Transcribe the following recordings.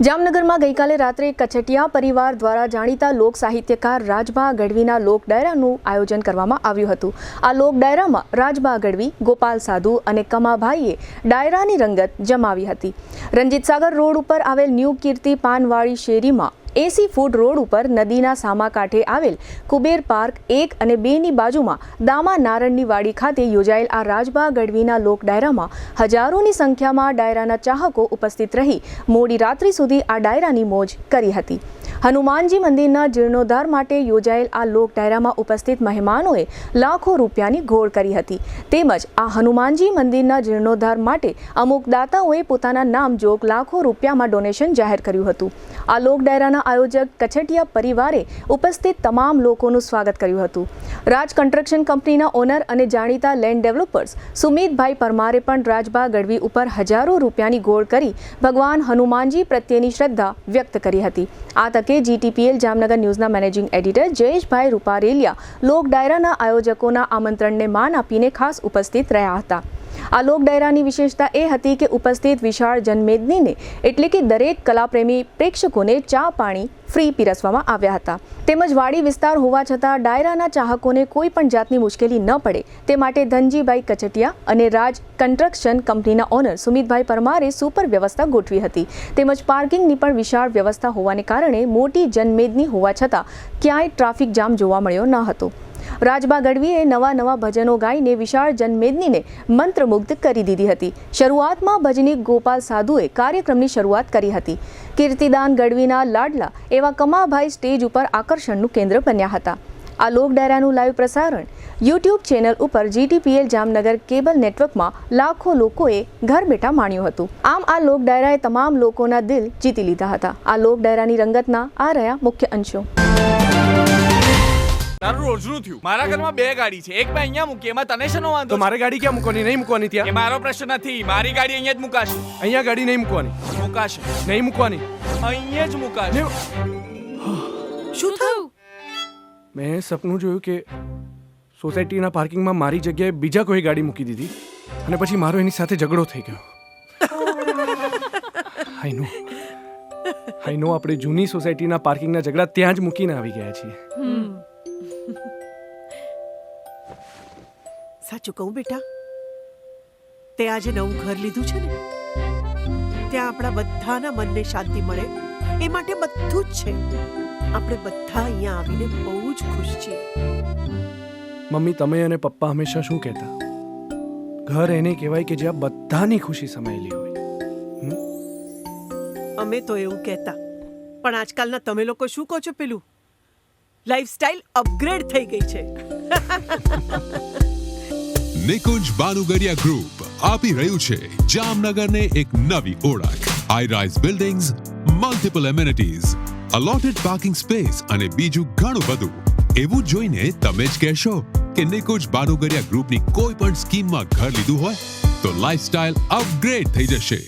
જામનગરમાં ગઈકાલે રાત્રે કચટિયા પરિવાર દ્વારા જાણીતા લોક સાહિત્યકાર રાજભા ગઢવીના લોક ડાયરાનું આયોજન કરવામાં આવ્યું હતું। આ લોક ડાયરામાં રાજભા ગઢવી, ગોપાલ સાધુ અને કમાભાઈએ ડાયરાની રંગત જમાવી હતી। રંજીત સાગર રોડ ઉપર આવેલ ન્યૂ કીર્તિ પાનવાળી શેરીમાં એસી ફૂટ રોડ ઉપર નદીના સામા કાંઠે આવેલ કુબેર પાર્ક 1 અને 2 ની બાજુમાં દામા નારણની વાડી ખાતે યોજાયેલ આ રાજભા ગઢવીના લોક ડાયરામાં હજારોની સંખ્યામાં ડાયરાના ચાહકો ઉપસ્થિત રહી મોડી રાત્રિ સુધી આ ડાયરાની મોજ કરી હતી। હનુમાનજી મંદિરના જીર્ણોદ્ધાર માટે યોજાયેલ આ લોક ડાયરામાં ઉપસ્થિત મહેમાનોએ લાખો રૂપિયાની ઘોળ કરી હતી। તેમજ આ હનુમાનજી મંદિરના જીર્ણોદ્ધાર માટે અમુક દાતાઓએ પોતાના નામ જોગ લાખો રૂપિયામાં ડોનેશન જાહેર કર્યું હતું। આ લોક ડાયરાના આયોજક કચટિયા પરિવારે ઉપસ્થિત તમામ લોકોનું સ્વાગત કર્યું હતું। રાજ કન્સ્ટ્રક્શન કંપનીના ઓનર અને જાણીતા લેન્ડ ડેવલપર્સ સુમિતભાઈ પરમારે પણ રાજભા ગઢવી ઉપર હજારો રૂપિયાની ઘોળ કરી ભગવાન હનુમાનજી પ્રત્યેની શ્રદ્ધા વ્યક્ત કરી હતી। આ તકે જીટીપીએલ જામનગર ન્યૂઝના મેનેજિંગ એડિટર જયેશભાઈ રૂપારેલિયા લોક ડાયરાના આયોજકોના આમંત્રણને માન આપીને ખાસ ઉપસ્થિત રહ્યા હતા। આ લોક ડાયરાની વિશેષતા એ હતી કે ઉપસ્થિત વિશાળ જનમેદનીને એટલે કે દરેક કલાપ્રેમી પ્રેક્ષકોને ચા પાણી ફ્રી પીરસવામાં આવ્યા હતા। તેમજ વાડી વિસ્તાર હોવા છતાં ડાયરાના ચાહકોને કોઈ પણ જાતની મુશ્કેલી ન પડે તે માટે ધનજીભાઈ કચટિયા અને રાજ કન્સ્ટ્રક્શન કંપનીના ઓનર સુમિતભાઈ પરમારે સુપર વ્યવસ્થા ગોઠવી હતી। તેમજ પાર્કિંગની પણ વિશાળ વ્યવસ્થા હોવાને કારણે મોટી જનમેદની હોવા છતાં ક્યાંય ટ્રાફિક જામ જોવા મળ્યો ન હતો। રાજભા ગઢવીએ નવા ભજનો ગાઈને વિશાળ જનમેદનીને મંત્રમુગ્ધ કરી દીધી હતી। શરૂઆતમાં ભજનીક ગોપાલ સાધુએ કાર્યક્રમની શરૂઆત કરી હતી। કીર્તિદાન ગઢવીના લાડલા એવા કમાભાઈ સ્ટેજ ઉપર આકર્ષણનું કેન્દ્ર બન્યા હતા। આ લોક ડાયરાનું લાઈવ પ્રસારણ યુટ્યુબ ચેનલ ઉપર જીટીપીએલ જામનગર કેબલ નેટવર્કમાં લાખો લોકોએ ઘર બેઠા માણ્યું હતું। આમ આ લોક ડાયરાએ તમામ લોકોના દિલ જીતી લીધા હતા। આ લોક ડાયરાની રંગતના આ રહ્યા મુખ્ય અંશો। તારું રોજનું થયું। મારા ઘરમાં 2 ગાડી છે, એક મેં અહીંયા મૂકી, એમાં તને શેનો વાંધો? તો મારે ગાડી ક્યાં મૂકવાની? નહીં મૂકવાની ત્યાં? એ મારો પ્રશ્ન નથી, મારી ગાડી અહીંયા જ મુકાશે। અહીંયા ગાડી નહીં મૂકવાની? મુકાશે। નહીં મૂકવાની? અહીંયા જ મુકાશે। શું થયું? મેં સપનું જોયું કે સોસાયટીના પાર્કિંગમાં મારી જગ્યાએ બીજા કોઈ ગાડી મૂકી દીધી અને પછી મારો એની સાથે ઝઘડો થઈ ગયો। આઈ નો આપણે જૂની સોસાયટીના પાર્કિંગના ઝઘડા ત્યાં જ મૂકીને આવી ગયા છીએ। સાચું કહું બેટા, તે આજે નવું ઘર લીધું છે ને, ત્યાં આપણા બધાના મનને શાંતિ મળે એ માટે બધું જ છે। આપણે બધા અહીંયા આવીને બહુ જ ખુશ છીએ। મમ્મી, તમે અને પપ્પા હંમેશા શું કહેતા? ઘર એને કહેવાય કે જ્યાં બધાની ખુશી સમાયેલી હોય। અમે તો એવું કહેતા, પણ આજકાલના તમે લોકો શું કહો છો? પેલું લાઈફસ્ટાઈલ અપગ્રેડ થઈ ગઈ છે। નિકુંજ બાનુગડિયા ગ્રુપ આપી રહ્યું છે જામનગરને એક નવી ઓળખ। High rise buildings, multiple amenities, allotted parking space અને બીજું ઘણું બધું। એવું જોઈને તમે જ કહેશો કે નિકુંજ બાનુગડિયા ગ્રુપની કોઈ પણ સ્કીમમાં ઘર લીધું હોય તો લાઈફસ્ટાઈલ અપગ્રેડ થઈ જશે।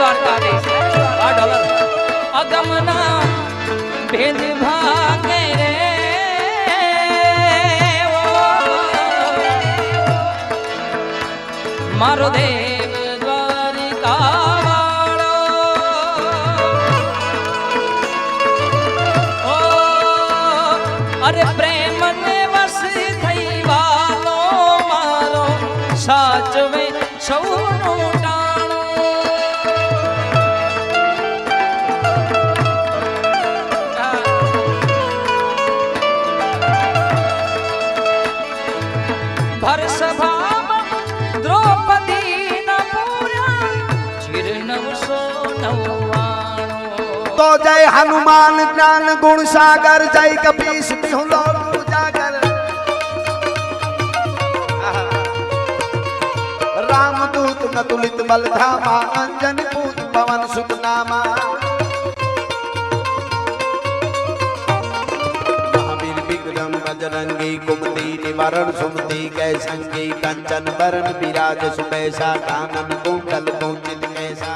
દ્વારકાધીશ આ ડોલર અગમના ભેદ ભાગે રે ઓ, મારો દેવ દ્વારિકા વાળો ઓ, અરે પ્રેમ ને વસ થઈ વાલો મારો સાચવે સૌનું ભર સભામાં દ્રૌપદી ના પૂરા ચિર 999 तो जय हनुमान ज्ञान गुण सागर जय कपीस तिहुँ लोक उजागर रामदूत नतुलित बल धामा अंजन पूत पवन सुत नामा महावीर विक्रम बजरंगी कुमति निवारण सुमति कै संगी कंचन बरन विराज सुबैसा कानन कुंडल कुंचित कैसा।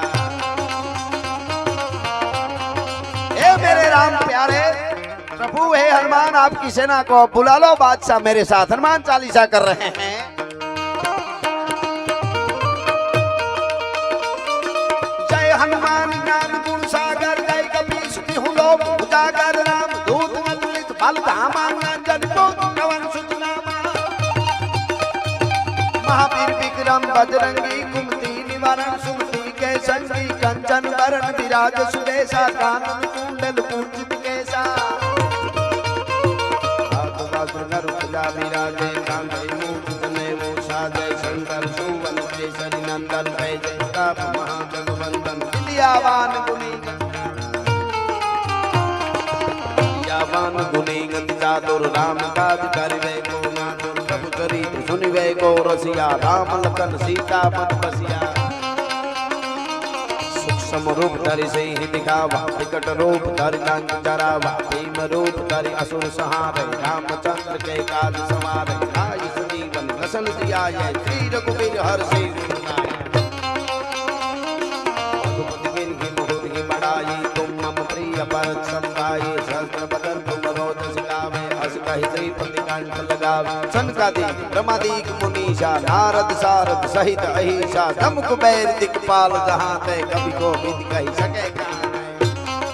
हे मेरे राम प्यारे प्रभु, हे हनुमान आपकी सेना को बुला लो, बादशाह मेरे साथ हनुमान चालीसा कर रहे हैं। जय हनुमान ज्ञान गुण सागर जय कपीस तिहुँ लोक उजागर राम दूत अतुलित बल धामा अंजन पूत पवन सुत नामा महावीर विक्रम बजरंगी कुमति निवारण सुमति कै संगी कंचन बरन विराज सुबैसा कानन कुंडल कुंचित कैसा। हाथ वज्र नरुला विराजे कांधे मूर्त तनय वो साजय शंकर सुवन केसरी नंदन जय जय प्रताप महाजगवंदन विद्यावान गुणी गति चातुर राम काज करिवे को नातुर प्रभु चरित्र सुनिवे को रसिया राम लखन सीता पद बसिया। सूक्ष्म रूप धरि सिंह दिखावा विकट रूप धरि लंक जरावा भीम रूप धरि असुर संहारे रामचंद्र के काज संवारे आयु संजीवन रसन जियाए श्री रघुवीर हर्षि रघुपति बिन मुहुर की बड़ाई तुम मम प्रिय भरत संभाई सहस्त्र बदन तुम रोज सिखावे अस कहि श्रीपति कंठ लगावे सनकादि ब्रह्मादिक मुनीषा नारद सारद सहित अहिषा दम कुबेर दिक्पाल जहाँ ते कवि को विद कहि सके कहाँ।